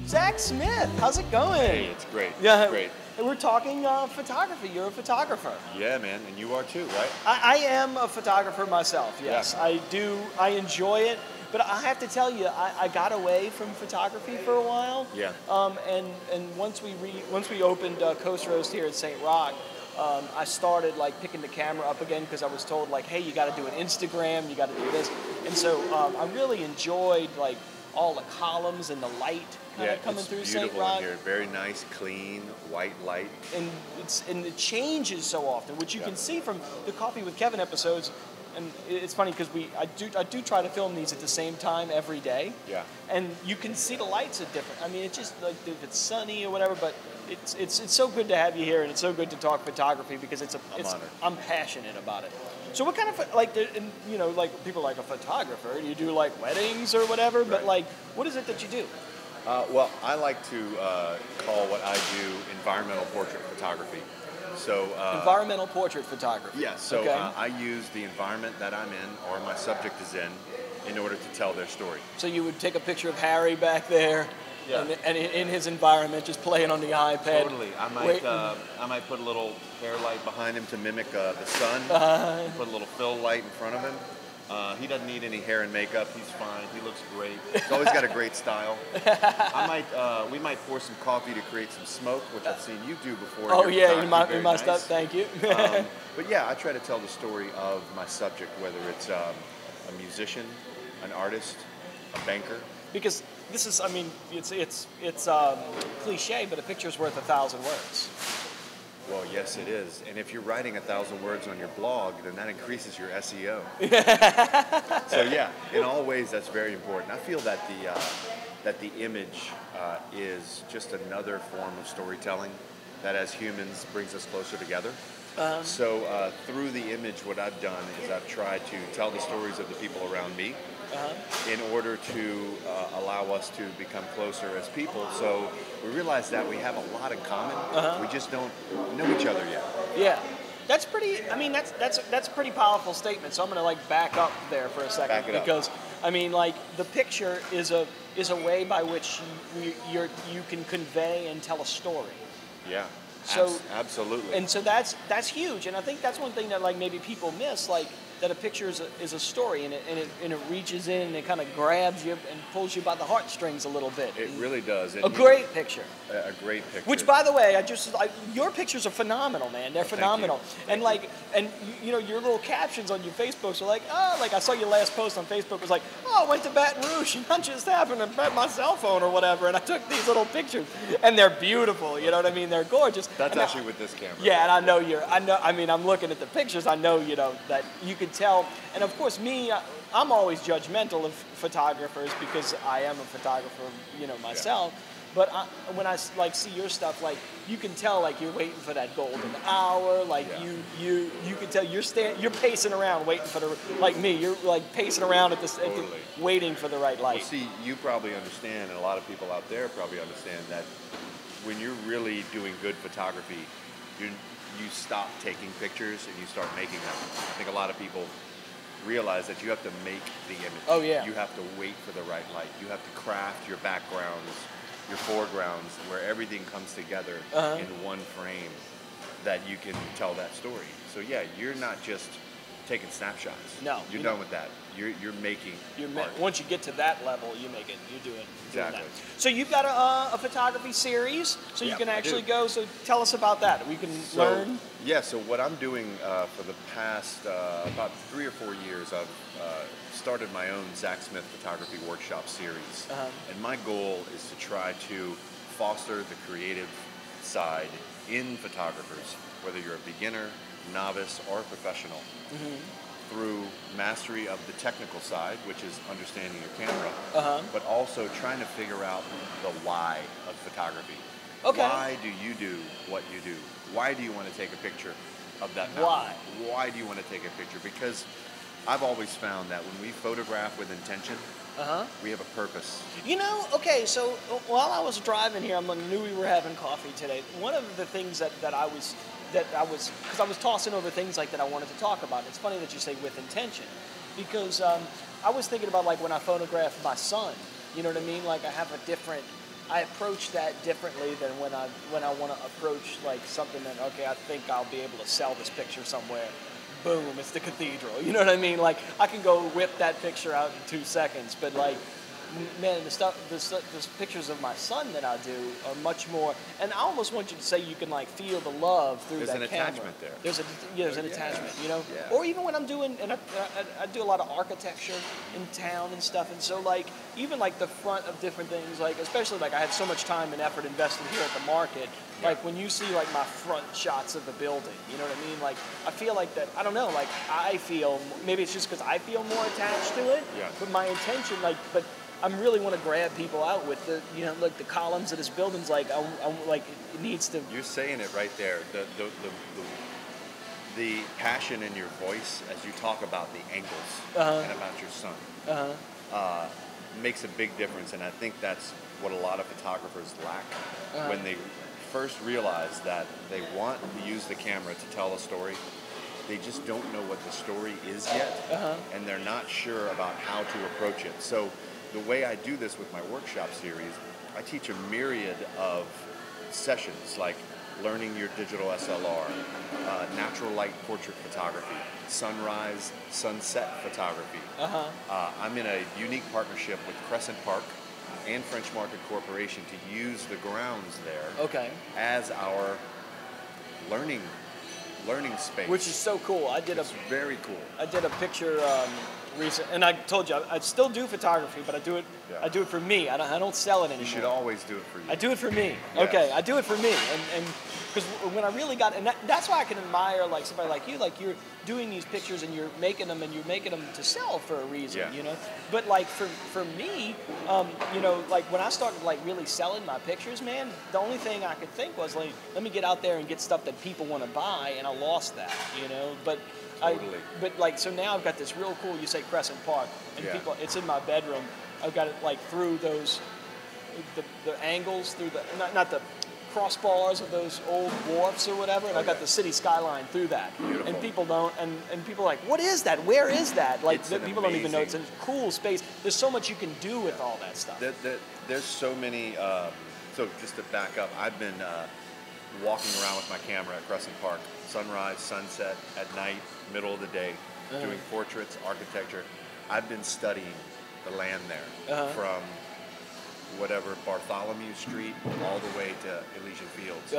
Zack Smith, how's it going? Hey, it's great. Yeah, It's great. We're talking photography. You're a photographer. Yeah, man, and you are too, right? I am a photographer myself. Yes, Yeah. I do. I enjoy it, but I have to tell you, I got away from photography for a while. Yeah. And once we opened Coast Roast here at St. Rock. I started like picking the camera up again because I was told like, hey, you got to do an Instagram, you got to do this, and so I really enjoyed like all the columns and the light kind of coming through St. Rock. In here. Very nice, clean, white light. And it changes so often, which you can see from the Coffee with Kevin episodes. And it's funny because I do try to film these at the same time every day. Yeah. And you can see the lights are different. I mean, it's just like if it's sunny or whatever, but it's so good to have you here, and it's so good to talk photography because I'm passionate about it. So what kind of like people like a photographer? Do you do like weddings or whatever? Right. But like, what is it that you do? Well, I like to call what I do environmental portrait photography. So environmental portrait photography. Yeah. So okay. I use the environment that I'm in or my subject is in order to tell their story. So you would take a picture of Harry back there. Yeah. And in his environment, just playing on the iPad. Totally. I might put a little hair light behind him to mimic the sun. Put a little fill light in front of him. He doesn't need any hair and makeup. He's fine. He looks great. He's always got a great style. We might pour some coffee to create some smoke, which I've seen you do before. Oh yeah, you must have. Thank you. But yeah, I try to tell the story of my subject, whether it's a musician, an artist, a banker. Because this is, I mean, it's cliche, but a picture's worth 1,000 words. Well, yes, it is. And if you're writing 1,000 words on your blog, then that increases your SEO. So yeah, in all ways, that's very important. I feel that the image is just another form of storytelling that, as humans, brings us closer together. So through the image, what I've done is I've tried to tell the stories of the people around me. In order to allow us to become closer as people. So we realize that we have a lot in common. We just don't know each other yet. Yeah. That's pretty, I mean, that's a pretty powerful statement. So I'm going to like back up there for a second. Back it because, I mean, like the picture is a way by which you can convey and tell a story. Yeah. So absolutely. And so that's huge. And I think that's one thing that like maybe people miss, like that a picture is a story and it reaches in and it kind of grabs you and pulls you by the heartstrings a little bit. It really does. A great picture. A great picture. Which, by the way, your pictures are phenomenal, man. They're phenomenal. Thank you. And your little captions on your Facebook are like, oh, like I saw your last post on Facebook was like, oh, I went to Baton Rouge and I just happened to bet my cell phone or whatever, and I took these little pictures, and they're beautiful. You know what I mean? They're gorgeous. That's actually with this camera. Yeah, and I mean, I'm looking at the pictures. I know, that you can tell. And of course, me, I'm always judgmental of photographers because I am a photographer, myself. Yeah. But when I like see your stuff, like you can tell, like you're waiting for that golden hour. Like you can tell you're pacing around waiting for like me. You're like pacing around waiting for the right light. Well, see, you probably understand, and a lot of people out there probably understand that when you're really doing good photography, you stop taking pictures and you start making them. I think a lot of people realize that you have to make the image. Oh yeah. You have to wait for the right light. You have to craft your backgrounds, your foregrounds, where everything comes together in one frame that you can tell that story. So yeah, you're not just taking snapshots. No. You're done with that. You're making art. Once you get to that level, you're doing exactly. That. So you've got a photography series, so you can actually go. So tell us about that. We can learn. Yeah. So what I'm doing for the past about 3 or 4 years, I've started my own Zack Smith photography workshop series, and my goal is to try to foster the creative side in photographers, whether you're a beginner, novice, or professional. Through mastery of the technical side, which is understanding your camera, but also trying to figure out the why of photography. Okay. Why do you do what you do? Why do you want to take a picture of that mountain? Why do you want to take a picture? Because I've always found that when we photograph with intention, we have a purpose. Okay, so while I was driving here, I knew we were having coffee today. One of the things that I was because I was tossing over things like that I wanted to talk about. It's funny that you say with intention, because I was thinking about like when I photograph my son, you know what I mean? Like I have a different I approach that differently than when I want to approach like something that, okay, I think I'll be able to sell this picture somewhere. Boom, it's the cathedral. You know what I mean? Like I can go whip that picture out in 2 seconds, but like, man, the pictures of my son that I do are much more. And I almost want you to say you can like feel the love through that camera. There's an attachment there. There's an attachment, you know. Yeah. Or even when I'm doing, and I do a lot of architecture in town and stuff, and so like even like the front of different things, like especially like I had so much time and effort invested here at the market. Like when you see like my front shots of the building, you know what I mean? Like I feel like that. I don't know. Like I feel maybe it's just because I feel more attached to it. Yeah. But my intention, like, but I really want to grab people out with the, you know, like the columns of this building's like, I'm like it needs to. You're saying it right there. The passion in your voice as you talk about the angles and about your son makes a big difference, and I think that's what a lot of photographers lack when they first realize that they want to use the camera to tell a story. They just don't know what the story is yet, and they're not sure about how to approach it. So the way I do this with my workshop series, I teach a myriad of sessions, like learning your digital SLR, natural light portrait photography, sunrise, sunset photography. I'm in a unique partnership with Crescent Park and French Market Corporation to use the grounds there as our learning space. Which is so cool. It's very cool. I did a picture recent, and I told you I still do photography, but I do it. Yeah. I do it for me. I don't sell it anymore. You should always do it for you. I do it for me. Yes. Okay, I do it for me, and because when I really got, and that's why I can admire like somebody like you, like you're doing these pictures and you're making them to sell for a reason, you know. But like for me, you know, like when I started like really selling my pictures, man, the only thing I could think was like, let me get out there and get stuff that people want to buy, and I lost that, you know. But totally. But like so now I've got this real cool. You say Crescent Park, and people, it's in my bedroom. I've got it like through those, the angles through the not the crossbars of those old wharfs or whatever, and I've got the city skyline through that. Beautiful. And people don't, and people are like, what is that? Where is that? Like people don't even know it's a cool space. There's so much you can do with all that stuff. There's so many. So just to back up, I've been walking around with my camera at Crescent Park, sunrise, sunset, at night, middle of the day, doing portraits, architecture. I've been studying the land there from whatever Bartholomew Street all the way to Elysian Fields.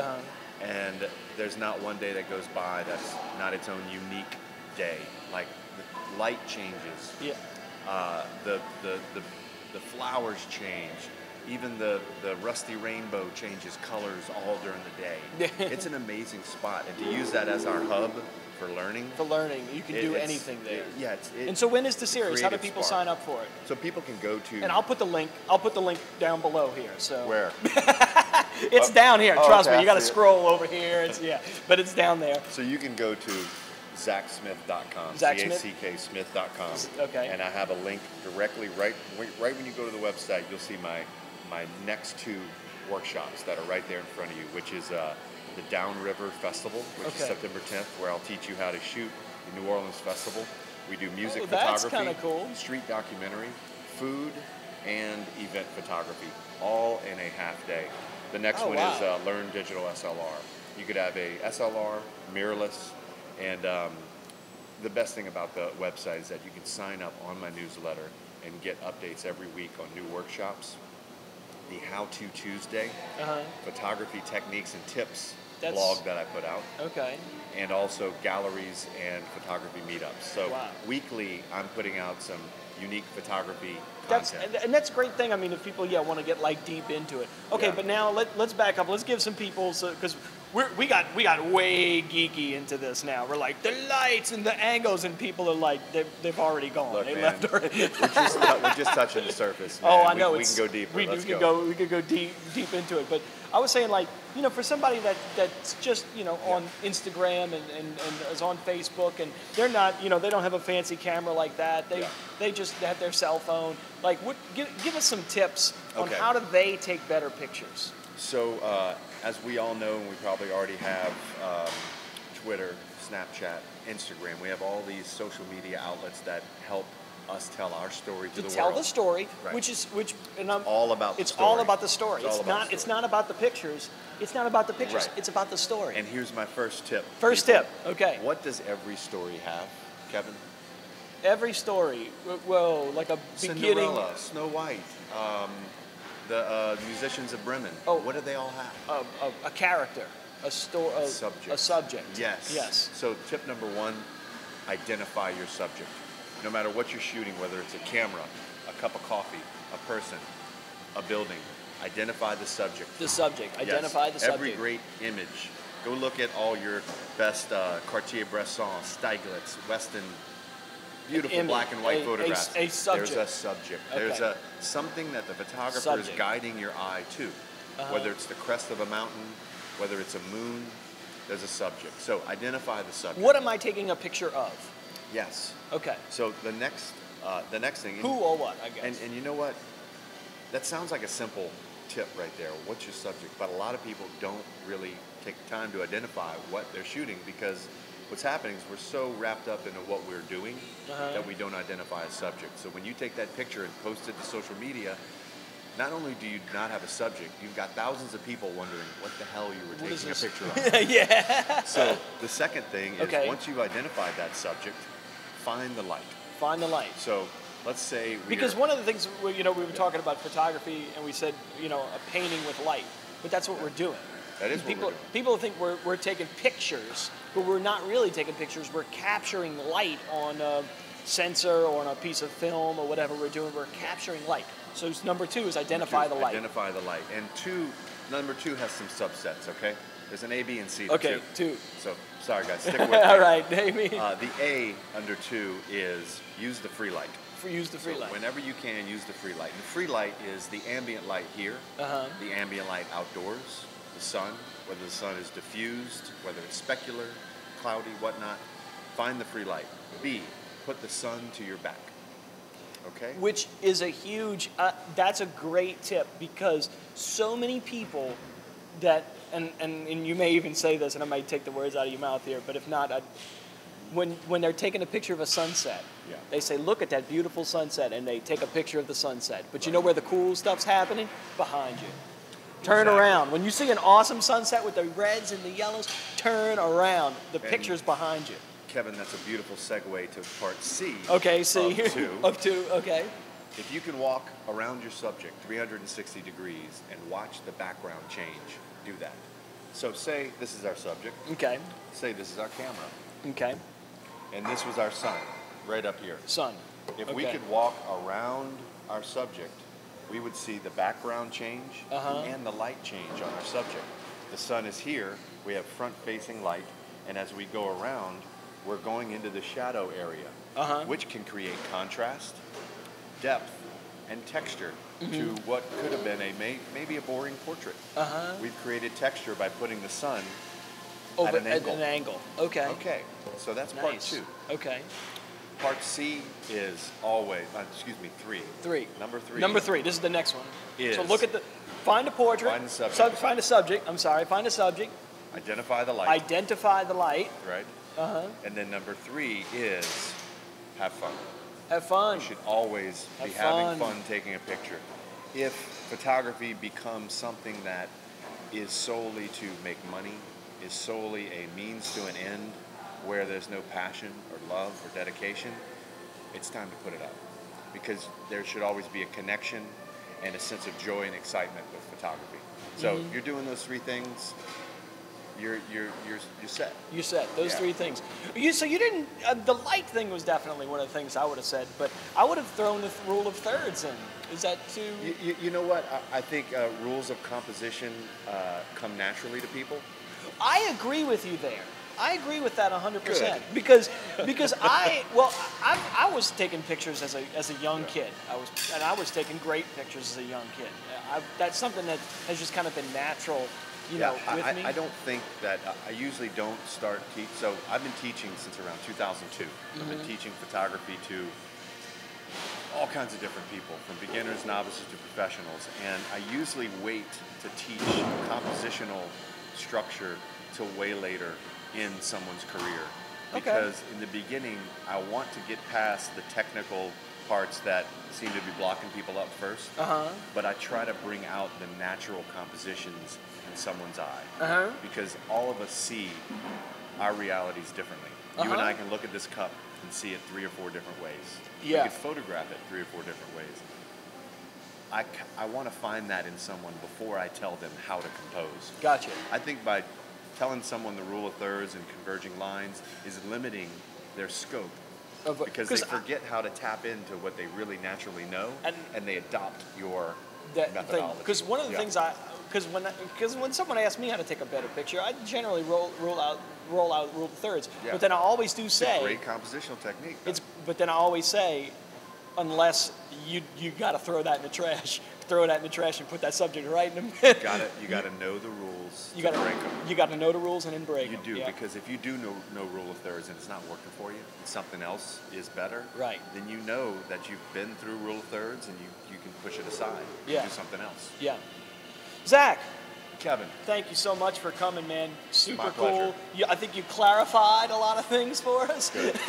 And there's not one day that goes by that's not its own unique day. Like the light changes. The flowers change. Even the rusty rainbow changes colors all during the day. It's an amazing spot, and to use that as our hub for learning. You can do anything there. It's and so when is the series? How do people sign up for it? So people can go to. And I'll put the link down below here. So where? It's down here. Trust me. You got to see scroll over here. But it's down there. So you can go to zacksmith.com. Zack Smith? ZackSmith.com. Okay. And I have a link directly right when you go to the website. You'll see my next two workshops that are right there in front of you, which is the Downriver Festival, which is September 10th, where I'll teach you how to shoot the New Orleans Festival. We do music photography, that's kind of cool. street documentary, food, and event photography, all in a half day. The next one is Learn Digital SLR. You could have a SLR, mirrorless, and the best thing about the website is that you can sign up on my newsletter and get updates every week on new workshops. The How To Tuesday, photography techniques and tips blog that I put out. And also galleries and photography meetups. So weekly, I'm putting out some unique photography content. And that's a great thing. I mean, if people want to get like deep into it. But now let's back up. Let's give some people, because we got way geeky into this now. We're like the lights and the angles, and people are like they've already gone. Look, they man, left already. we're just touching the surface. Man. I know. We can go deeper. We could go deep into it. But I was saying, like, for somebody that's just on Instagram and is on Facebook, and they're not, they don't have a fancy camera like that. They just have their cell phone. Like, give us some tips on how do they take better pictures. So, as we all know, and we probably already have Twitter, Snapchat, Instagram. We have all these social media outlets that help us tell our story to the world. To tell the story, Right. and I'm all about the it's story. all about the story. It's all about the story. It's not about the pictures. It's not about the pictures. Right. It's about the story. And here's my first tip. First people. tip. Okay. What does every story have, Kevin? Every story, well, like a beginning. Cinderella, Snow White, the musicians of Bremen. Oh. What do they all have? A character, a story, Subject. a subject. Yes. Yes. So tip number one, identify your subject. No matter what you're shooting, whether it's a camera, a cup of coffee, a person, a building, identify the subject. The subject. Identify the subject. Every great image. Go look at all your best Cartier-Bresson, Stieglitz, Weston, beautiful black and white photographs. A subject. There's a subject. Okay. There's something that the photographer Subject. is guiding your eye to. Whether it's the crest of a mountain, whether it's a moon, there's a subject. So identify the subject. What am I taking a picture of? Yes. Okay. So the next thing. Who or what, I guess. And you know what? That sounds like a simple tip right there. What's your subject? But a lot of people don't really take the time to identify what they're shooting, because what's happening is we're so wrapped up into what we're doing that we don't identify a subject. So when you take that picture and post it to social media, not only do you not have a subject, you've got thousands of people wondering what the hell you were taking a picture of. Yeah. So the second thing is, Okay. once you've identified that subject, find the light. Find the light. So let's say Because one of the things, we were talking about photography, and we said, a painting with light, but that's what we're doing. That is what people, we're doing. People think we're taking pictures, but we're not really taking pictures. We're capturing light on a sensor or on a piece of film or whatever we're doing. We're capturing light. So number two is identify the light. Identify the light. And number two has some subsets, okay? There's an A, B, and C to Okay, two. So, sorry guys, stick with me. All right, Amy. The A under two is use the free light. Use the free light. Whenever you can, use the free light. And the free light is the ambient light here, the ambient light outdoors, the sun, whether the sun is diffused, whether it's specular, cloudy, whatnot. Find the free light. B, put the sun to your back. Okay? Which is a huge, that's a great tip, because so many people that, and you may even say this, and I might take the words out of your mouth here, but if not, when they're taking a picture of a sunset, they say, look at that beautiful sunset, and they take a picture of the sunset. But you know where the cool stuff's happening? Behind you. Turn around. When you see an awesome sunset with the reds and the yellows, turn around. The picture's behind you. Kevin, that's a beautiful segue to part C. Okay, C. Of two. Of two, okay. If you can walk around your subject 360 degrees and watch the background change, do that. So say this is our subject. Okay. Say this is our camera. Okay. And this was our sun, right up here. Sun. If we could walk around our subject, we would see the background change and the light change on our subject. The sun is here, we have front-facing light, and as we go around, we're going into the shadow area, which can create contrast, depth, and texture to what could have been maybe a boring portrait. We've created texture by putting the sun at an angle. Okay. Okay, so that's part two. Okay. Part C is always, three. Three. Number three. Number three. This is the next one. Is so look at find a portrait. Find the subject. Find a subject. I'm sorry. Find a subject. Identify the light. Identify the light. Right. And then number three is have fun. Have fun. You should always be having fun taking a picture. If photography becomes something that is solely to make money, is solely a means to an end, where there's no passion or love or dedication, it's time to put it up. Because there should always be a connection and a sense of joy and excitement with photography. So you're doing those three things, you're set. You're set. Those three things. So you didn't. The light thing was definitely one of the things I would have said, but I would have thrown the rule of thirds in. Is that too? You know what? I think rules of composition come naturally to people. I agree with you there. I agree with that 100%. Good. Because I was taking pictures as a young kid. I was taking great pictures as a young kid. That's something that has just kind of been natural. With me. I don't think that I usually don't start teach. So I've been teaching since around 2002. I've been teaching photography to all kinds of different people, from beginners, novices to professionals. And I usually wait to teach compositional structure till way later in someone's career. Because in the beginning, I want to get past the technical parts that seem to be blocking people up first. But I try to bring out the natural compositions in someone's eye. Because all of us see our realities differently. You and I can look at this cup and see it 3 or 4 different ways. Yeah. We can photograph it 3 or 4 different ways. I want to find that in someone before I tell them how to compose. Gotcha. I think by telling someone the rule of thirds and converging lines is limiting their scope. Because they forget how to tap into what they really naturally know, and they adopt your methodology. Because one of the things because when someone asks me how to take a better picture, I generally roll out rule of thirds. Yeah. But then I always do say it's a great compositional technique. But then I always say, unless you got to throw that in the trash. Throw that in the trash and put that subject right in the middle. You got to know the rules. You got to break them. You got to know the rules and then break them. You do, yeah. Because if you do know rule of thirds and it's not working for you, and something else is better, right? Then you know that you've been through rule of thirds and you can push it aside. Yeah. And do something else. Yeah. Zach. Kevin. Thank you so much for coming, man. Super My cool. I think you clarified a lot of things for us. Good.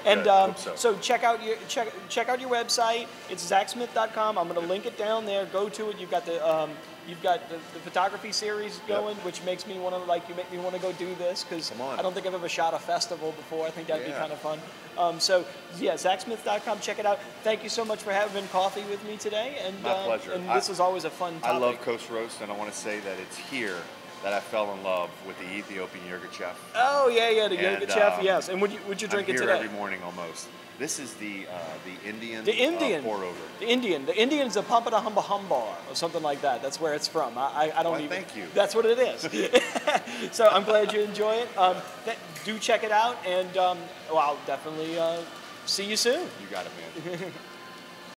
And Good. I hope so. So check out your website. It's zacksmith.com. I'm going to link it down there. Go to it. You've got the photography series going, which makes me want to make me want to go do this because I don't think I've ever shot a festival before. I think that'd be kind of fun. So yeah, zacksmith.com. Check it out. Thank you so much for having coffee with me today. And my pleasure. And this was always a fun topic. I love Coast Roast, and I want to say that it's here that I fell in love with the Ethiopian yogurt chef. Oh yeah, the yogurt chef. Yes. And would you drink it today? I'm here every morning almost. This is the Indian. Pour over. The Indian's a Pampada Humba Humbar or something like that. That's where it's from. I don't even. Thank you. That's what it is. So I'm glad you enjoy it. Do check it out, and I'll definitely see you soon. You got it, man.